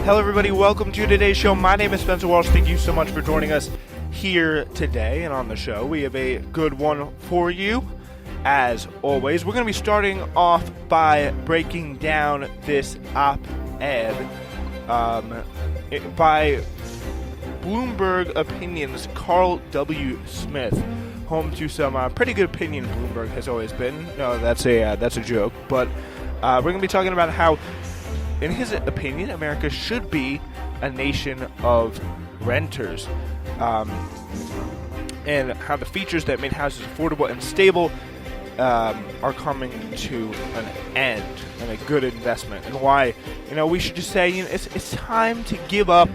Hello everybody, welcome to today's show. My name is Spencer Walsh. Thank you so much for joining us here today. And on the show, we have a good one for you. As always, we're going to be starting off by breaking down this op-ed by Bloomberg Opinion's Carl W. Smith, home to some pretty good opinion Bloomberg has always been. No, that's a joke. But we're going to be talking about how, in his opinion, America should be a nation of renters, and how the features that made houses affordable and stable are coming to an end and a good investment, and why we should just say it's time to give up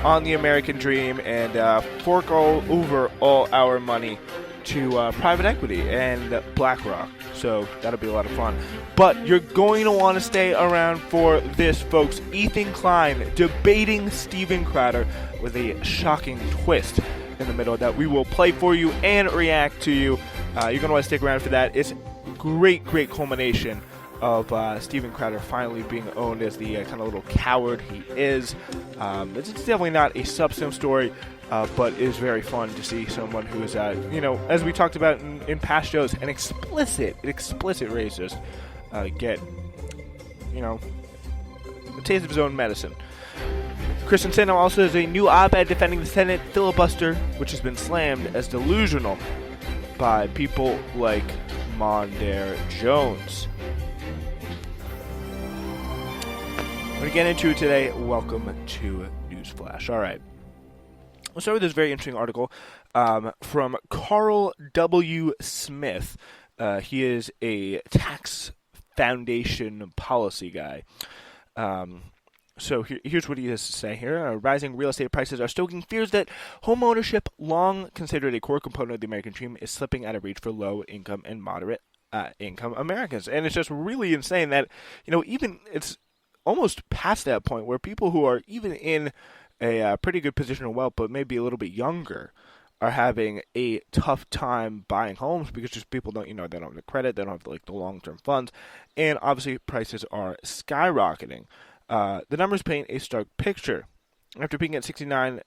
on the American dream and fork over all our money to private equity and BlackRock. So that'll be a lot of fun. But you're going to want to stay around for this, folks. Ethan Klein debating Steven Crowder with a shocking twist in the middle that we will play for you and react to you. You're going to want to stick around for that. It's great culmination of Steven Crowder finally being owned as the kind of little coward he is. It's definitely not a substance story, but it is very fun to see someone who is, as we talked about in past shows, an explicit racist get, a taste of his own medicine. Krysten Sinema also has a new op-ed defending the Senate filibuster, which has been slammed as delusional by people like Mondaire Jones. We're going to get into it today. Welcome to Newsflash. All right. We'll start with this very interesting article from Carl W. Smith. He is a tax foundation policy guy. So here's what he has to say here. Rising real estate prices are stoking fears that homeownership, long considered a core component of the American dream, is slipping out of reach for low-income and moderate-income Americans. And it's just really insane that, even it's almost past that point where people who are even in a pretty good position of wealth, but maybe a little bit younger, are having a tough time buying homes because just people don't, they don't have the credit, they don't have the long-term funds, and obviously prices are skyrocketing. The numbers paint a stark picture. After peaking at 69%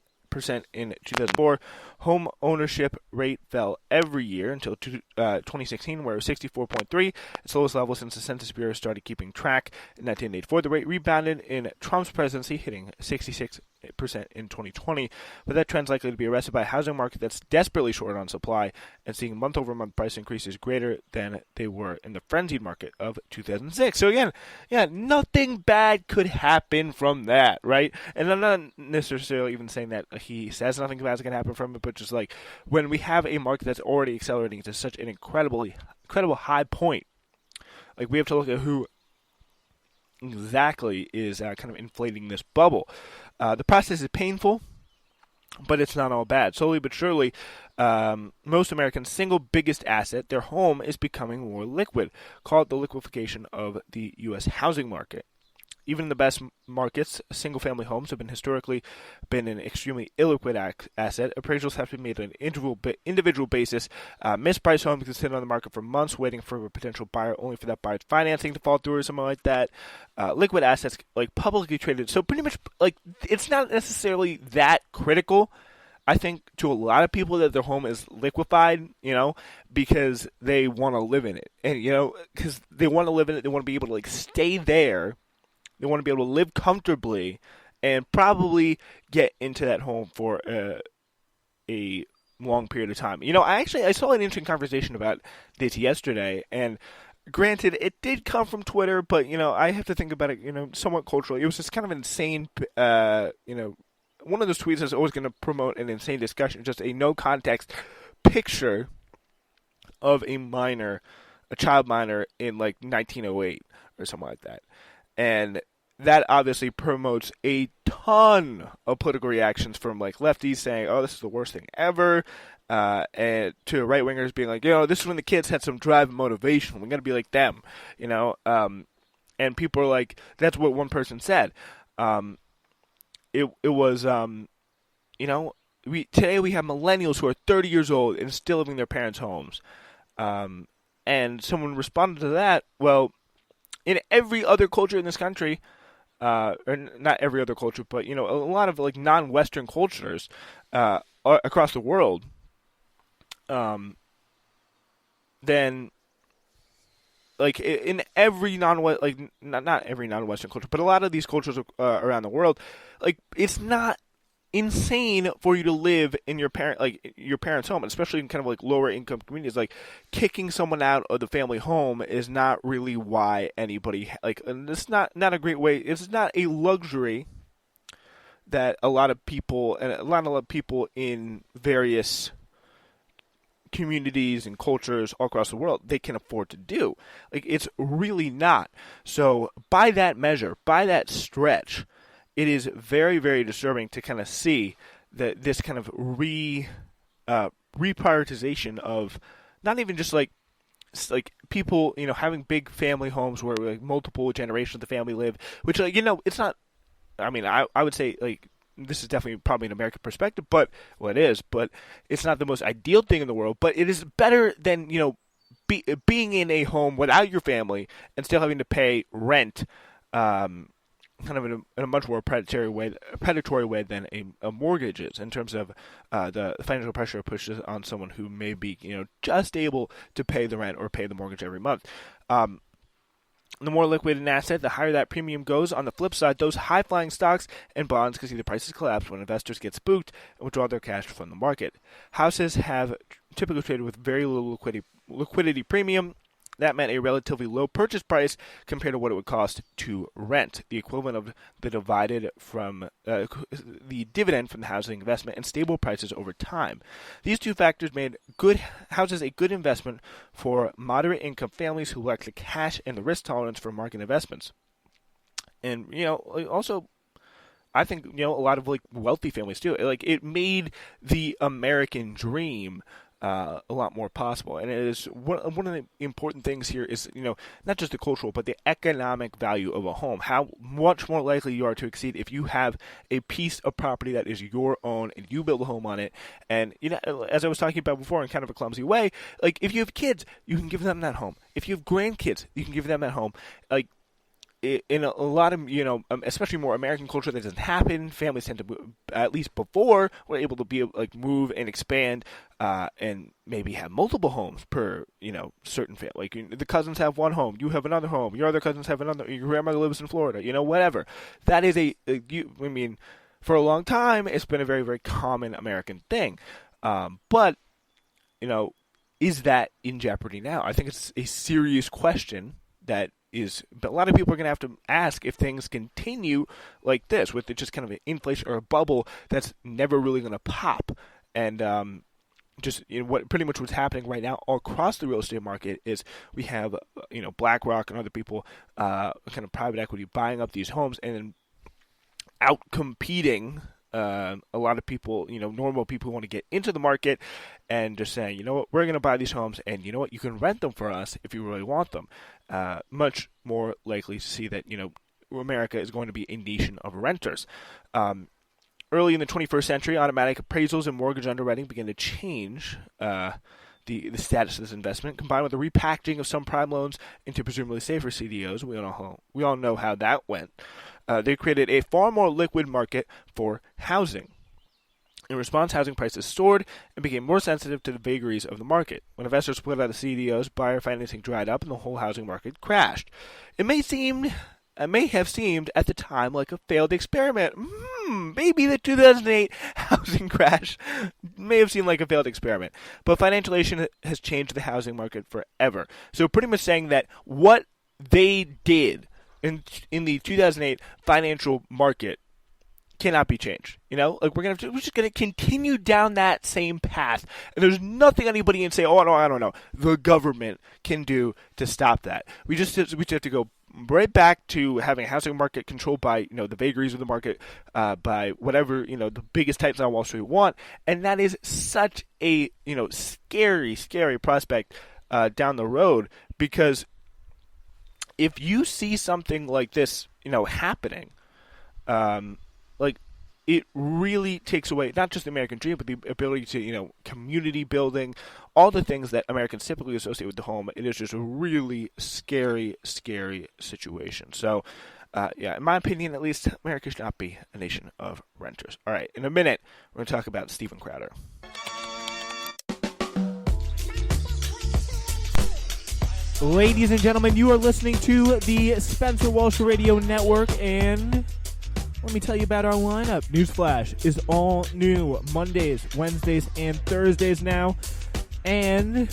in 2004, home ownership rate fell every year until 2016, where it was 64.3, its lowest level since the Census Bureau started keeping track in 1984. The rate rebounded in Trump's presidency, hitting 66% in 2020, but that trend's likely to be arrested by a housing market that's desperately short on supply and seeing month-over-month price increases greater than they were in the frenzied market of 2006. So again, nothing bad could happen from that, right? And I'm not necessarily even saying that he says nothing bad is going to happen from it, but just like when we have a market that's already accelerating to such an incredible high point, like we have to look at who exactly is kind of inflating this bubble. The process is painful, but it's not all bad. Slowly but surely, most Americans' single biggest asset, their home, is becoming more liquid. Call it the liquefaction of the U.S. housing market. Even in the best markets, single-family homes have historically been an extremely illiquid asset. Appraisals have to be made on an individual basis. Mispriced homes can sit on the market for months waiting for a potential buyer, only for that buyer's financing to fall through or something like that. Liquid assets, like publicly traded, so pretty much like it's not necessarily that critical, I think, to a lot of people that their home is liquefied, because they want to live in it. And, because they want to live in it, they want to be able to stay there. They want to be able to live comfortably and probably get into that home for a long period of time. I saw an interesting conversation about this yesterday, and granted, it did come from Twitter, but, I have to think about it, somewhat culturally. It was just kind of insane, one of those tweets is always going to promote an insane discussion, just a no-context picture of a child minor in, 1908 or something like that. And that obviously promotes a ton of political reactions from lefties saying, "Oh, this is the worst thing ever," and to right wingers being like, "This is when the kids had some drive and motivation. We got to be like them," And people are like, "That's what one person said." It was today we have millennials who are 30 years old and still living in their parents' homes, and someone responded to that. Well, in every other culture in this country, or not every other culture, but a lot of like non-Western cultures across the world, then like in every like not every non-Western culture, but a lot of these cultures around the world, like it's not insane for you to live in your parents' home, especially in kind of like lower income communities. Like kicking someone out of the family home is not really why anybody and it's not a great way. It's not a luxury that a lot of people in various communities and cultures all across the world they can afford to do. Like it's really not. So by that measure, by that stretch, it is very, very disturbing to kind of see that this kind of reprioritization of not even just like people, having big family homes where like multiple generations of the family live, which it's not. I mean, I would say like this is definitely probably an American perspective, but it is, but it's not the most ideal thing in the world. But it is better than being in a home without your family and still having to pay rent. Kind of in a much more predatory way than a mortgage is, in terms of the financial pressure it pushes on someone who may be just able to pay the rent or pay the mortgage every month. The more liquid an asset, the higher that premium goes. On the flip side, those high-flying stocks and bonds can see the prices collapse when investors get spooked and withdraw their cash from the market. Houses have typically traded with very little liquidity premium. That meant a relatively low purchase price compared to what it would cost to rent, the equivalent of the divided from the dividend from the housing investment and stable prices over time. These two factors made good houses a good investment for moderate income families who lack the cash and the risk tolerance for market investments. And also, I think a lot of like wealthy families too. Like it made the American dream a lot more possible. And it is one of the important things here is, not just the cultural, but the economic value of a home. How much more likely you are to exceed if you have a piece of property that is your own and you build a home on it. And, as I was talking about before in kind of a clumsy way, like if you have kids, you can give them that home. If you have grandkids, you can give them that home. Like, in a lot of, especially more American culture, that doesn't happen. Families tend to, at least before, were able to be like move and expand, and maybe have multiple homes per, certain family. Like the cousins have one home, you have another home, your other cousins have another. Your grandmother lives in Florida, whatever. That is for a long time, it's been a very, very common American thing. But is that in jeopardy now? I think it's a serious question that but a lot of people are going to have to ask if things continue like this, with just kind of an inflation or a bubble that's never really going to pop. And what pretty much what's happening right now all across the real estate market is we have BlackRock and other people, kind of private equity, buying up these homes and then out competing a lot of people, normal people who want to get into the market, and just saying, we're going to buy these homes, and you can rent them for us if you really want them. Much more likely to see that, America is going to be a nation of renters. Early in the 21st century, automatic appraisals and mortgage underwriting began to change the status of this investment, combined with the repackaging of some prime loans into presumably safer CDOs. We all know how that went. They created a far more liquid market for housing. In response, housing prices soared and became more sensitive to the vagaries of the market. When investors split out of CDOs, buyer financing dried up and the whole housing market crashed. It may have seemed at the time like a failed experiment. Maybe the 2008 housing crash may have seemed like a failed experiment. But financialization has changed the housing market forever. So pretty much saying that what they did in the 2008 financial market cannot be changed. We're just going to continue down that same path. And there's nothing anybody can say, oh, no, I don't know, the government can do to stop that. We just have to go right back to having a housing market controlled by, the vagaries of the market, by whatever, the biggest titans on Wall Street want. And that is such a, scary, scary prospect down the road, because if you see something like this, happening, it really takes away not just the American dream, but the ability to, community building, all the things that Americans typically associate with the home. It is just a really scary, scary situation. So In my opinion, at least, America should not be a nation of renters. All right, in a minute, we're going to talk about Steven Crowder. Ladies and gentlemen, you are listening to the Spencer Walsh Radio Network, and let me tell you about our lineup. Newsflash is all new Mondays, Wednesdays, and Thursdays now, and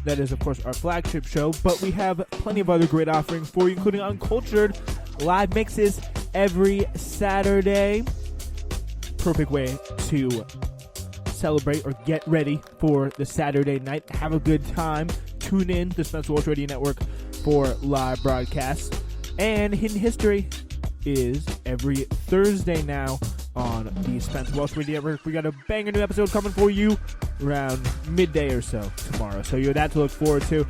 that is, of course, our flagship show, but we have plenty of other great offerings for you, including Uncultured live mixes every Saturday. Perfect way to celebrate or get ready for the Saturday night. Have a good time. Tune in to the Spencer Walsh Radio Network for live broadcasts. And Hidden History is every Thursday now on the Spencer Walsh Radio Network. We got a banger new episode coming for you around midday or so tomorrow. So you have that to look forward to.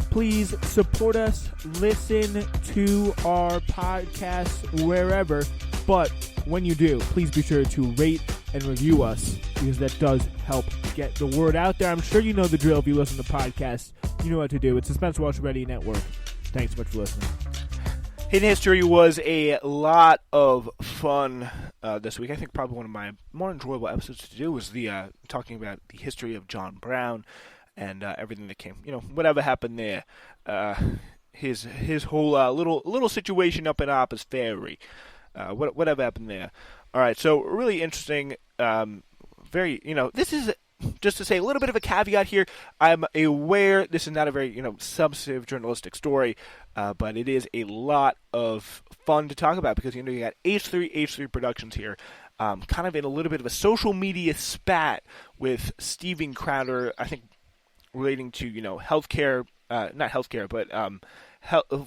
Please support us. Listen to our podcast wherever. But when you do, please be sure to rate and review us, because that does help get the word out there. I'm sure you know the drill if you listen to podcasts. You know what to do. It's the Spencer Walsh Radio Network. Thanks so much for listening. Hidden History was a lot of fun this week. I think probably one of my more enjoyable episodes to do was the talking about the history of John Brown and everything that came, whatever happened there. His whole little situation up in Harper's Ferry. Whatever happened there. All right, so really interesting. This is, just to say a little bit of a caveat here, I'm aware this is not a very, substantive journalistic story, but it is a lot of fun to talk about because, you got H3 Productions here, kind of in a little bit of a social media spat with Steven Crowder, I think, relating to, healthcare, not healthcare, but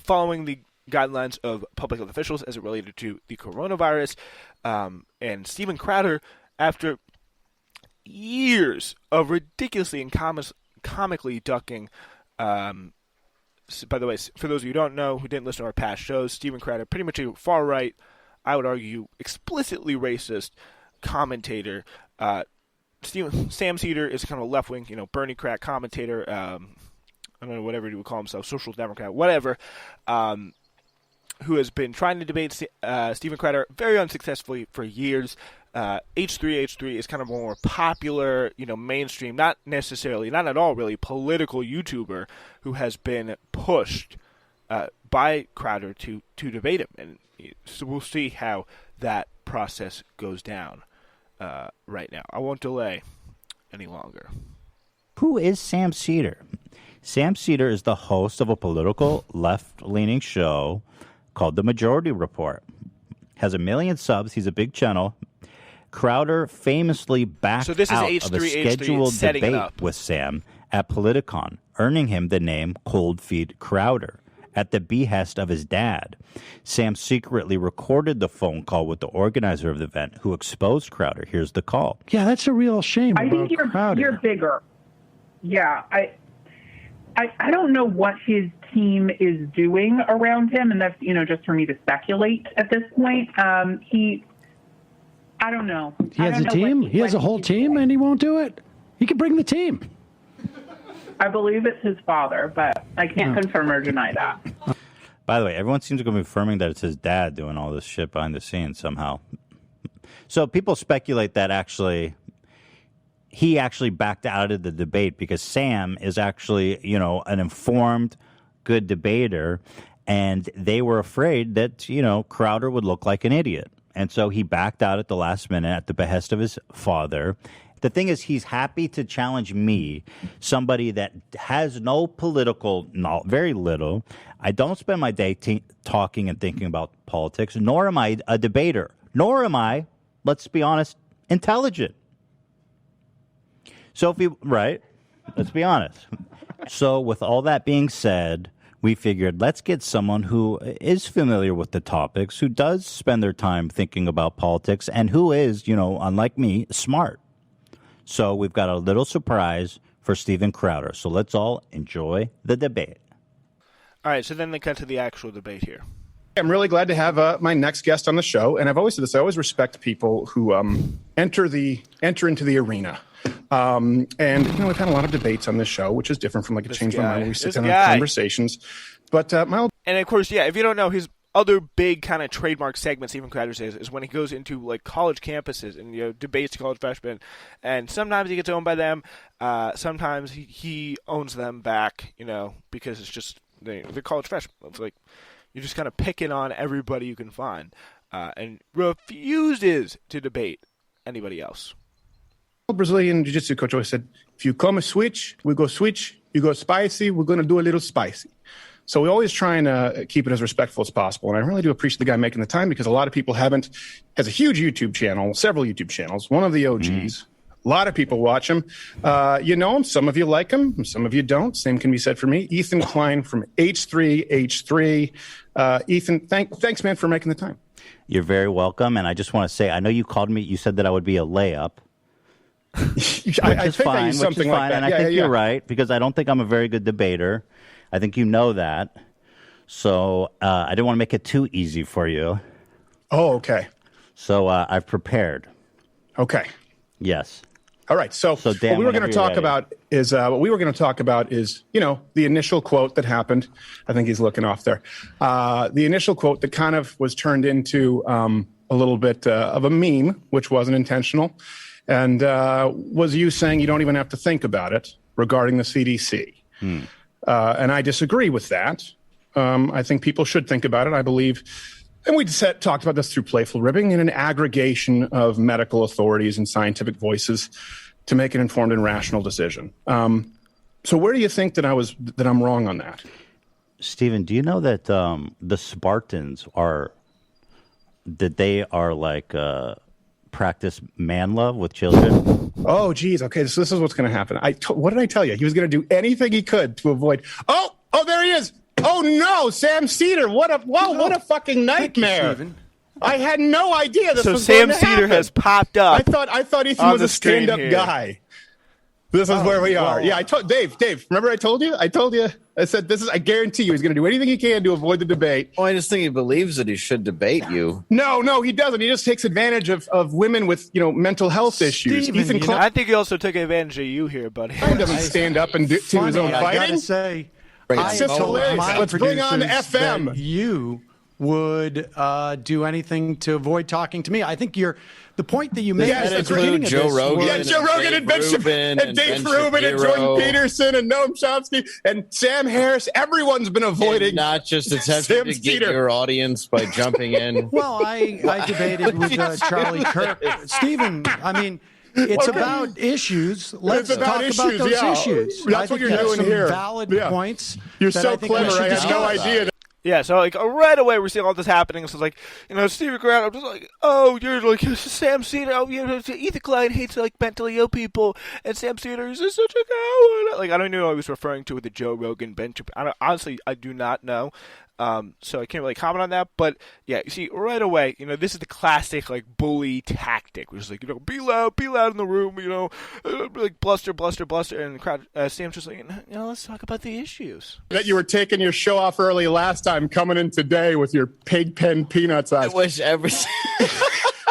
following the guidelines of public health officials as it related to the coronavirus. And Steven Crowder, after years of ridiculously and comically ducking, by the way, for those of you who don't know, who didn't listen to our past shows, Steven Crowder, pretty much a far-right, I would argue, explicitly racist commentator. Sam Seder is kind of a left-wing, Bernie crack commentator, I don't know, whatever he would call himself, social democrat, whatever, who has been trying to debate Steven Crowder very unsuccessfully for years. H3 is kind of a more popular, mainstream, not at all really, political YouTuber who has been pushed by Crowder to debate him. And so we'll see how that process goes down right now. I won't delay any longer. Who is Sam Seder? Sam Seder is the host of a political left-leaning show called The Majority Report. Has 1 million subs. He's a big channel. Crowder famously backed out of a scheduled debate with Sam at Politicon, earning him the name Cold Feet Crowder at the behest of his dad. Sam secretly recorded the phone call with the organizer of the event, who exposed Crowder. Here's the call. Yeah, that's a real shame. I think you're bigger. Yeah, I don't know what his team is doing around him, and that's, just for me to speculate at this point. I don't know. He has a team? He has a whole team, and he won't do it? He can bring the team. I believe it's his father, but I can't confirm or deny that. By the way, everyone seems to be confirming that it's his dad doing all this shit behind the scenes somehow. So people speculate that he actually backed out of the debate because Sam is actually, an informed, good debater, and they were afraid that, Crowder would look like an idiot. And so he backed out at the last minute at the behest of his father. The thing is, he's happy to challenge me, somebody that has no political knowledge, very little. I don't spend my day talking and thinking about politics, nor am I a debater, nor am I, let's be honest, intelligent. So let's be honest. So with all that being said, we figured let's get someone who is familiar with the topics, who does spend their time thinking about politics, and who is, unlike me, smart. So we've got a little surprise for Steven Crowder. So let's all enjoy the debate. All right, so then they cut to the actual debate here. I'm really glad to have my next guest on the show, and I've always said this. I always respect people who enter into the arena. And we've had a lot of debates on this show, which is different from like a Change My Mind where we sit down and have conversations. But and of course, if you don't know, he's other big kind of trademark segment Stephen Crowder says is when he goes into like college campuses and debates college freshmen, and sometimes he gets owned by them, sometimes he owns them back, because it's just they're college freshmen. It's like you're just kind of picking on everybody you can find, and refuses to debate anybody else. Brazilian jiu-jitsu coach always said, if you come a switch, we go switch. You go spicy, we're going to do a little spicy. So we always try and keep it as respectful as possible. And I really do appreciate the guy making the time, because a lot of people has a huge YouTube channel, several YouTube channels, one of the OGs. A lot of people watch him. You know him. Some of you like him. Some of you don't. Same can be said for me. Ethan Klein from H3H3. Ethan, thanks, man, for making the time. You're very welcome. And I just want to say, I know you called me. You said that I would be a layup. I think I used something like that. And I think you're right, because I don't think I'm a very good debater. I think you know that. So I didn't want to make it too easy for you. Oh, okay. So I've prepared. Okay. Yes. All right. So Dan, what we were going to talk about is the initial quote that happened. I think he's looking off there. The initial quote that kind of was turned into a little bit of a meme, which wasn't intentional, and was you saying you don't even have to think about it regarding the CDC. And I disagree with that. I think people should think about it. I believe, and we talked about this through playful ribbing, in an aggregation of medical authorities and scientific voices to make an informed and rational decision. So where do you think that I'm wrong on that? Stephen, do you know that the Spartans are like practice man love with children? Oh, geez. Okay, so this is what's going to happen. What did I tell you? He was going to do anything he could to avoid. Oh, there he is. Oh no, Sam Seder. What a fucking nightmare. I had no idea this was Sam going to Seder happen. has popped up. I thought Ethan was a stand-up guy. This is where we are. Yeah, I told Dave. Remember I told you? I said I guarantee you he's going to do anything he can to avoid the debate. Oh, I just think he believes that he should debate you. No, he doesn't. He just takes advantage of women with mental health issues. Steven, I think he also took advantage of you here, buddy. He doesn't stand up and do his own I fighting. gotta say, It's just hilarious. Let's bring on FM. That you would do anything to avoid talking to me. I think the point that you made Yes, at the include beginning of Joe this Rogan. Yeah, was- Joe Rogan and Dave Rubin and Jordan Peterson and Noam Chomsky and Sam Harris. Everyone's been avoiding. And not just attempting to get your audience by jumping in. Well, I debated with Charlie Kirk. Stephen, I mean, it's about issues. Let's talk about those issues. That's what you're doing some here. Valid points. You're that so I think we clever. should I had no discuss. idea. Yeah, so right away we're seeing all this happening. So it's Stephen Crowder, I'm just like, oh, you're like Sam Seder. Oh, Ethan Klein hates mentally ill people, and Sam Seder is just such a coward. I don't know who I was referring to with the Joe Rogan bench. Honestly, I do not know. So I can't really comment on that. But yeah, you see, right away, this is the classic bully tactic, which is be loud in the room, bluster, and the crowd. Sam's just let's talk about the issues. That you were taking your show off early last time, coming in today with your pig pen peanuts I eyes. wish everything.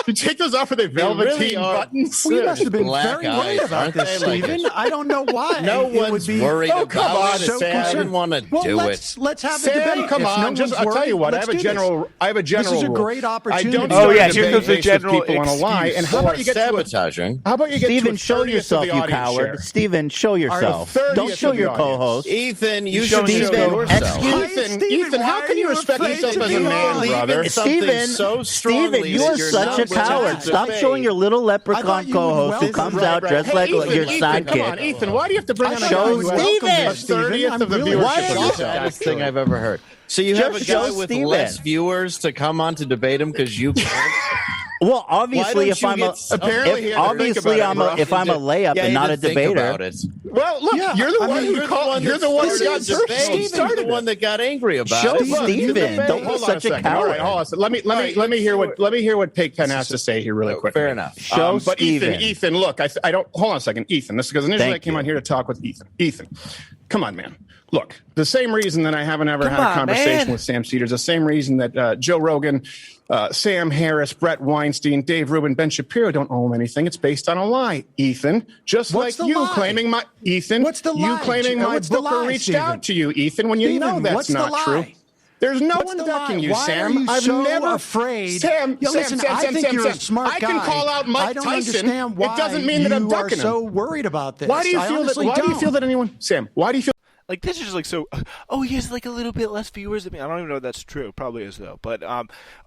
You take those off with the velveteen buttons. We must have been Black very eyes, worried about aren't this, they? Stephen. I don't know why. No It would one's be- worried Oh, come about on, it. Sam. I didn't want to Well, do let's have the Sam, debate. come If on. no one's I'll tell you worried, what. I let's have a do general. this. I have a general. This is a rule. great I opportunity. don't. Oh, yeah, start here comes the debates with general people on a lie. And how about you get to a, sabotaging? how about you get to a Stephen, show 30th yourself, of the you audience coward. share? Stephen, show yourself. 30th Don't show of the your audience. co-host. Ethan, you Stephen, should show yourself. Ethan, how can you respect yourself as a man, brother? Stephen, you are such a coward. Stop showing your little leprechaun co-host who comes out dressed like your Ethan, come on, sidekick. Ethan, why do you have to bring on a Show guy who has Stephen. a 30th of the Really viewership Why of are this you- Saddest thing I've ever heard. So you have a Just guy show with Steven. less viewers to come on to debate him because you can't. Well, obviously, if I'm a Apparently he had to think obviously about it, if I'm a layup Yeah, and you not a did think debater. about it. Well, look, Yeah, you're the I one mean, who called. You're the one who got started personally started the one that got angry about Show it. Stephen. Don't be Hold on such a second. All right, coward. hold on a second. Let me hear what Pigpen has to say here really quick. Fair enough. Show But Stephen. Ethan, look, I don't. Hold on a second, Ethan. This is because initially Thank I came you. on here to talk with Ethan. Ethan, come on, man. Look, the same reason that I haven't ever Come had a on, conversation man. with Sam Seder is the same reason that Joe Rogan, Sam Harris, Brett Weinstein, Dave Rubin, Ben Shapiro don't own anything. It's based on a lie, Ethan. Just What's like the you lie? claiming my Ethan. What's the You lie? claiming my What's the booker lie, reached Stephen? out to you, Ethan, when you know Stephen, that's what's the not lie? true. There's no What's one the ducking lie? you, Why Sam. are you I've so never afraid. Sam, Listen, I think you're a smart I guy. can call out Mike I don't Tyson. understand why It doesn't mean that I'm you are ducking so him. worried about this. Why do you I feel that? honestly Why do you don't. feel that anyone, Sam? Why do you feel? Like, this is just like so. Oh, he has like a little bit less viewers than me. I don't even know if that's true. Probably is though. But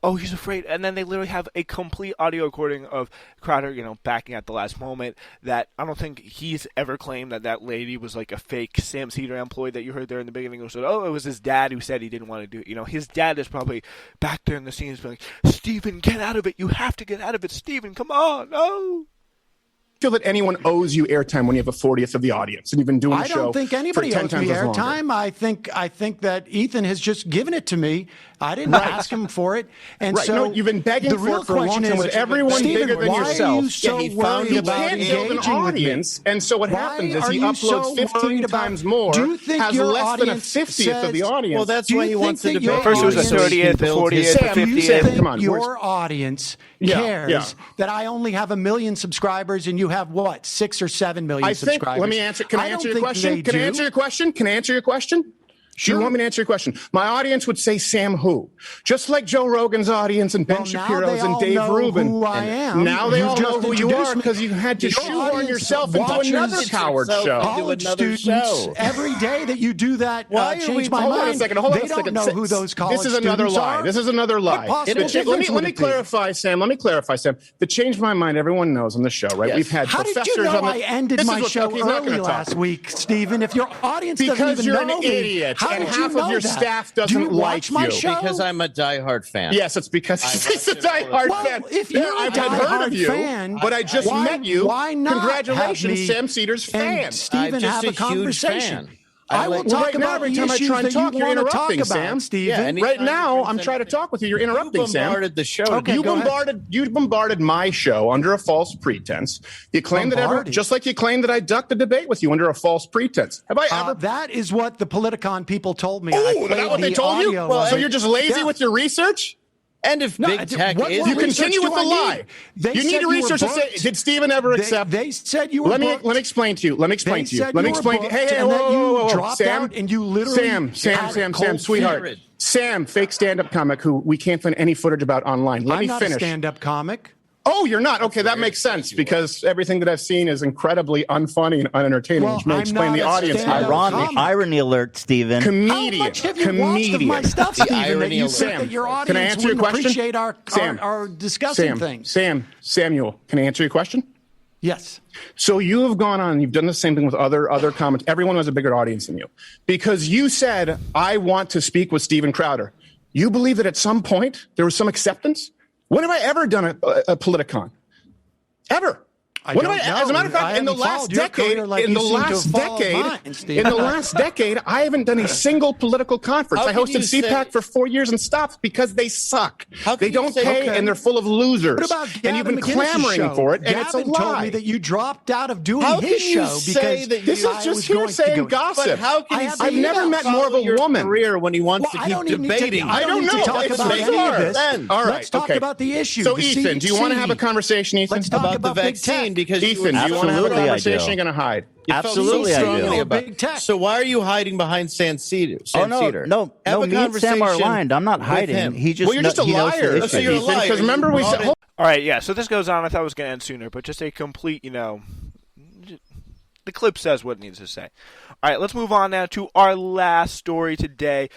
oh, he's afraid. And then they literally have a complete audio recording of Crowder, backing at the last moment. That I don't think he's ever claimed that lady was like a fake Sam Seder employee that you heard there in the beginning. Who said, "Oh, it was his dad who said he didn't want to do it." His dad is probably back there in the scenes, being like, "Steven, get out of it. You have to get out of it, Steven. Come on, no." Feel that anyone owes you airtime when you have a 40th of the audience and you've been doing the show I don't think anybody for 10 owes me times as longer? airtime. I think that Ethan has just given it to me. I didn't ask him for it, and Right. so No, you've been begging the for real it for a long question time is, with everyone Steven, bigger than why yourself. Are you so he found worried He about can't build an engaging with me? audience, and so what Why happens is are he you uploads so 15 worried about- times more, Do you think has your less than a audience 50th of the says- audience. Well, that's Do why you he think wants to that debate. your First it was the audience- 30th, the 40th, the Sam, you 50th. think- come on, your audience Yeah, cares yeah. that I only have 1 million subscribers and you have what, 6 or 7 million I think. subscribers? Let me answer. Can I don't answer your think question? they Can I do. answer your question? Can I answer your question? Do Sure. you want me to answer your question? My audience would say Sam who? Just like Joe Rogan's audience and Ben Well, now Shapiro's they and all Dave know Rubin. who I And am. now they You all know just who you introduced are me. because you had to Your shoehorn audience yourself into watches another coward show. College another students, show. every day that you do that, Why are change we- my Hold mind. on a second. Hold on they a second. don't know who those college This is another students lie. are. This is another lie. What possible Let me difference would let me it be? clarify, Sam. Let me clarify, Sam. The change my mind. Everyone knows on the show, right? Yes. We've had How did professors you know on the. I ended This is my what- show okay, he's not early gonna talk. last week, Stephen? If your audience Because doesn't you're even know an me, idiot, how and did you half of know your that? staff Do doesn't you watch like my you. show? Because I'm a diehard fan. Yes, it's because he's a diehard Well, fan. if you're a I've heard diehard of you, fan, but I just why- met you. why not Congratulations, have me Sam Seder's fan. and Stephen I'm just have a a huge conversation? fan. I will like- talk right now, about every the time I issues try and that you talk, you're want to talk interrupting, about, Sam. Stephen. Yeah, and Right Anytime now, you I'm present trying to talk with you. You're interrupting, You Sam. bombarded the show. Okay, You go ahead. bombarded my show under a false pretense. You claim that Bombarded? just like you claim that I ducked the debate with you under a false pretense. Have I ever? That is what the Politicon people told me. Oh, I is that played what they the told you? audio Well, of so it. you're just lazy Yeah. with your research? And if No, big tech what is more You continue research with the do I lie. need? They You need said to you were research to say, booked. did Stephen ever accept? They said you were Let me booked. explain to you. Let me explain They to you. said Let me you were explain. booked Hey, and that you whoa, dropped Sam, out and you literally had cold sweetheart. feet. Sam, fake stand-up comic who we can't find any footage about online. Let I'm me not finish. a stand-up comic. Oh, you're not? Okay, that makes sense because everything that I've seen is incredibly unfunny and unentertaining, Well, which may I'm explain not the a audience. stand-up Ironic, comic. irony alert, Stephen. Comedian. How much have you watched of my stuff, The Stephen, that irony you alert. think that your Sam, audience can I answer your wouldn't question? appreciate our discussing things? Samuel, can I answer your question? Yes. So you have gone on, you've done the same thing with other comments. Everyone has a bigger audience than you because you said, I want to speak with Steven Crowder. You believe that at some point there was some acceptance? When have I ever done a Politicon? Ever? I When don't have as a know. matter of fact, I in the haven't last followed your decade, career like you seem to have followed mine, Steve. in the last decade, I haven't done a single political conference. How I can hosted you CPAC say- for 4 years and stopped because they suck. How They can you don't say- pay Okay. and they're full of losers. What about and you've Gavin been McInnes's clamoring show? for it, and Gavin it's a lie. told me that you dropped out of doing How his can you show say because that This is I just was going hearsay to and go. gossip. But how can I you have say I've never you met more of follow a your woman. career when he wants Well, to I don't keep even need to- debating? I don't need to talk It's about any bizarre. of this. Then, all right, Let's talk okay. about the issue. So, the Ethan, do you want to have a CDC. conversation, Ethan? Let's talk about the about big vaccine tech. because Ethan, do you want to have a Absolutely, I conversation? do. You're going to hide. You felt Absolutely, so I do. strongly Oh, about big tech. So why are you hiding behind Sam Cedar? Oh no, Have a me and Sam are conversation aligned. I'm not with hiding. him. He just Well, you're just a he knows the liar. issue. So you're a Ethan, liar. because remember we said. All right, yeah. So this goes on. I thought it was going to end sooner, but just a complete, the clip says what it needs to say. All right, let's move on now to our last story today.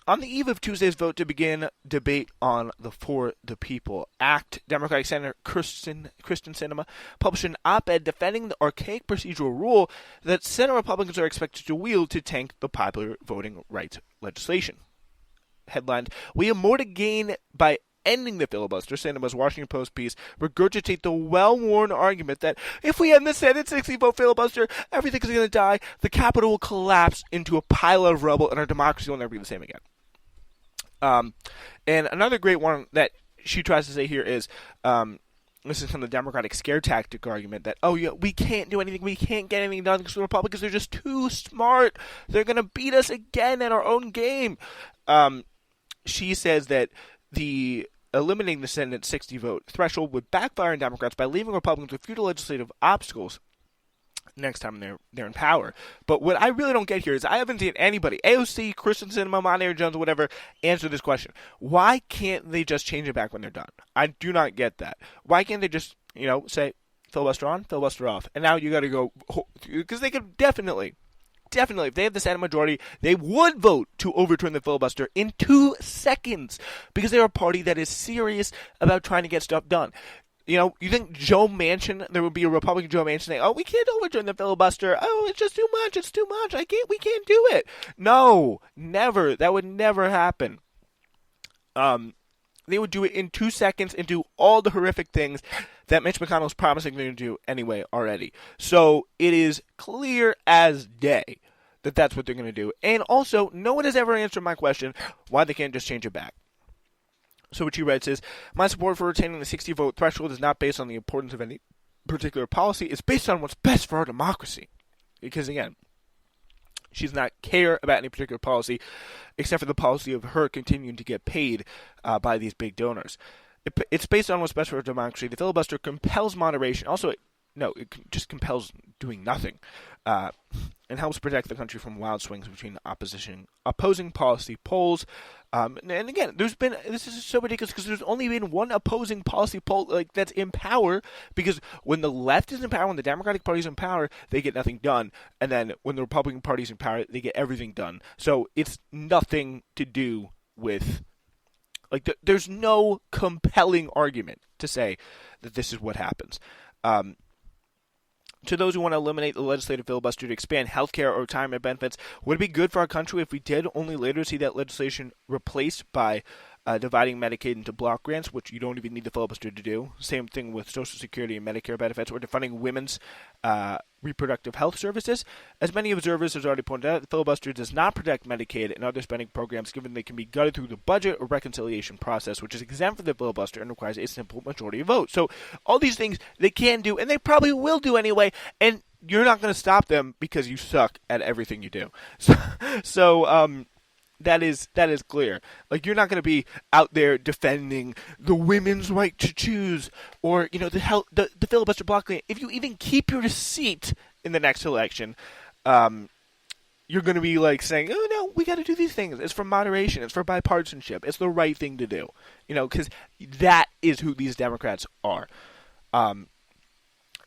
On the eve of Tuesday's vote to begin debate on the For the People Act, Democratic Senator Krysten Sinema published an op-ed defending the archaic procedural rule that Senate Republicans are expected to wield to tank the popular voting rights legislation. Headlined, "We have more to gain by ending the filibuster," Sinema's Washington Post piece regurgitate the well-worn argument that if we end the Senate 60-vote filibuster, everything's going to die, the Capitol will collapse into a pile of rubble, and our democracy will never be the same again. And another great one that she tries to say here is, this is kind of the Democratic scare tactic argument that, oh, yeah, we can't do anything, we can't get anything done because the Republicans are just too smart. They're going to beat us again at our own game. She says that eliminating the Senate 60-vote threshold would backfire on Democrats by leaving Republicans with fewer legislative obstacles next time they're in power. But what I really don't get here is I haven't seen anybody, AOC, Krysten Sinema, Monty Jones, whatever, answer this question. Why can't they just change it back when they're done? I do not get that. Why can't they just, say filibuster on, filibuster off, and now you got to go, because they could definitely, if they have the Senate majority, they would vote to overturn the filibuster in 2 seconds because they're a party that is serious about trying to get stuff done. You think Joe Manchin, there would be a Republican Joe Manchin saying, oh, we can't overturn the filibuster. Oh, it's just too much. It's too much. We can't do it. No, never. That would never happen. They would do it in 2 seconds and do all the horrific things that Mitch McConnell is promising they're going to do anyway already. So it is clear as day that that's what they're going to do. And also, no one has ever answered my question why they can't just change it back. So what she writes is, my support for retaining the 60-vote threshold is not based on the importance of any particular policy. It's based on what's best for our democracy. Because, again, she does not care about any particular policy except for the policy of her continuing to get paid by these big donors. It's based on what's best for our democracy. The filibuster compels moderation. Also, it just compels doing nothing and helps protect the country from wild swings between opposing policy poles. And again, this is so ridiculous because there's only been one opposing policy poll that's in power, because when the left is in power, when the Democratic Party is in power, they get nothing done. And then when the Republican Party is in power, they get everything done. So it's nothing to do with, there's no compelling argument to say that this is what happens. To those who want to eliminate the legislative filibuster to expand healthcare or retirement benefits, would it be good for our country if we did only later see that legislation replaced by dividing Medicaid into block grants, which you don't even need the filibuster to do? Same thing with Social Security and Medicare benefits, or defunding women's reproductive health services. As many observers have already pointed out, the filibuster does not protect Medicaid and other spending programs, given they can be gutted through the budget or reconciliation process, which is exempt from the filibuster and requires a simple majority vote. So all these things they can do, and they probably will do anyway, and you're not going to stop them because you suck at everything you do. So that is clear. You're not going to be out there defending the women's right to choose, or the filibuster block grant. If you even keep your seat in the next election, you're going to be saying, "Oh no, we got to do these things. It's for moderation. It's for bipartisanship. It's the right thing to do." Because that is who these Democrats are.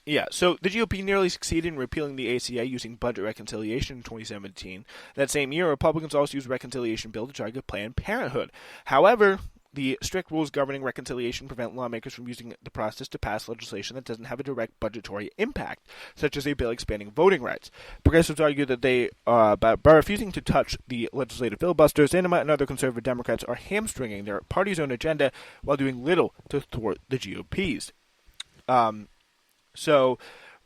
Yeah, so the GOP nearly succeeded in repealing the ACA using budget reconciliation in 2017. That same year, Republicans also used a reconciliation bill to target Planned Parenthood. However, the strict rules governing reconciliation prevent lawmakers from using the process to pass legislation that doesn't have a direct budgetary impact, such as a bill expanding voting rights. Progressives argue that by refusing to touch the legislative filibuster, Sinema and other conservative Democrats are hamstringing their party's own agenda while doing little to thwart the GOP's. So,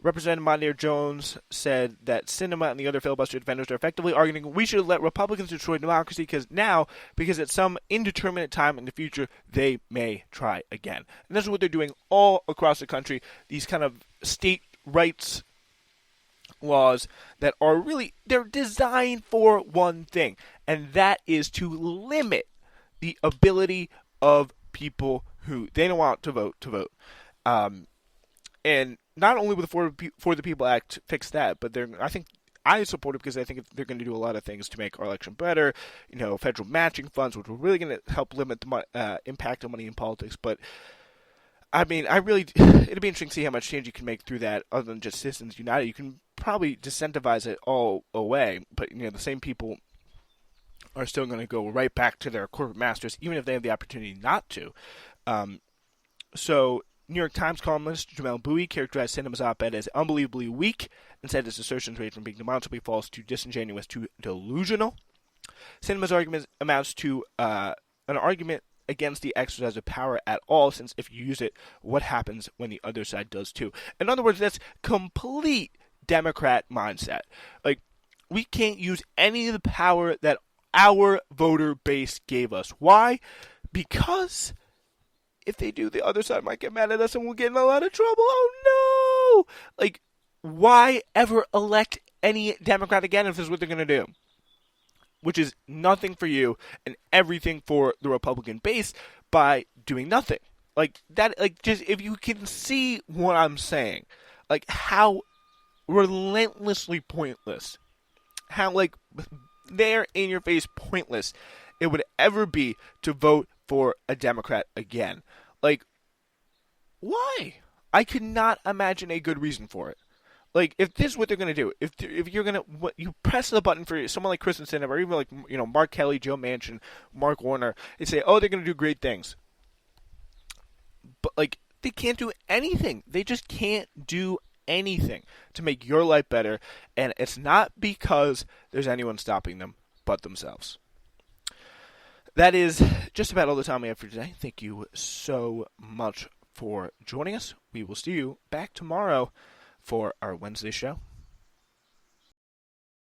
Representative Monty Jones said that Sinema and the other filibuster defenders are effectively arguing we should let Republicans destroy democracy because at some indeterminate time in the future, they may try again. And this is what they're doing all across the country, these kind of state rights laws that are really, they're designed for one thing, and that is to limit the ability of people who they don't want to vote. And not only will the For the People Act fix that, but I support it because I think they're going to do a lot of things to make our election better. Federal matching funds, which are really going to help limit the impact of money in politics. But I mean, it'd be interesting to see how much change you can make through that, other than just Citizens United. You can probably disincentivize it all away, but the same people are still going to go right back to their corporate masters, even if they have the opportunity not to. So New York Times columnist Jamel Bowie characterized Sinema's op-ed as unbelievably weak and said his assertions range from being demonstrably false to disingenuous to delusional. Sinema's argument amounts to an argument against the exercise of power at all, since if you use it, what happens when the other side does too? In other words, that's complete Democrat mindset. We can't use any of the power that our voter base gave us. Why? Because if they do, the other side might get mad at us and we'll get in a lot of trouble. Oh no! Why ever elect any Democrat again if this is what they're going to do? Which is nothing for you and everything for the Republican base by doing nothing. Just if you can see what I'm saying, how relentlessly pointless. How, like, they're in your face pointless it would ever be to vote for a Democrat again. Like, why? I could not imagine a good reason for it. Like, if this is what they're going to do, if you're going to, you press the button for someone like Krysten Sinema, or even like, Mark Kelly, Joe Manchin, Mark Warner, and say, oh, they're going to do great things. But, like, they can't do anything. They just can't do anything to make your life better, and it's not because there's anyone stopping them but themselves. That is just about all the time we have for today. Thank you so much for joining us. We will see you back tomorrow for our Wednesday show.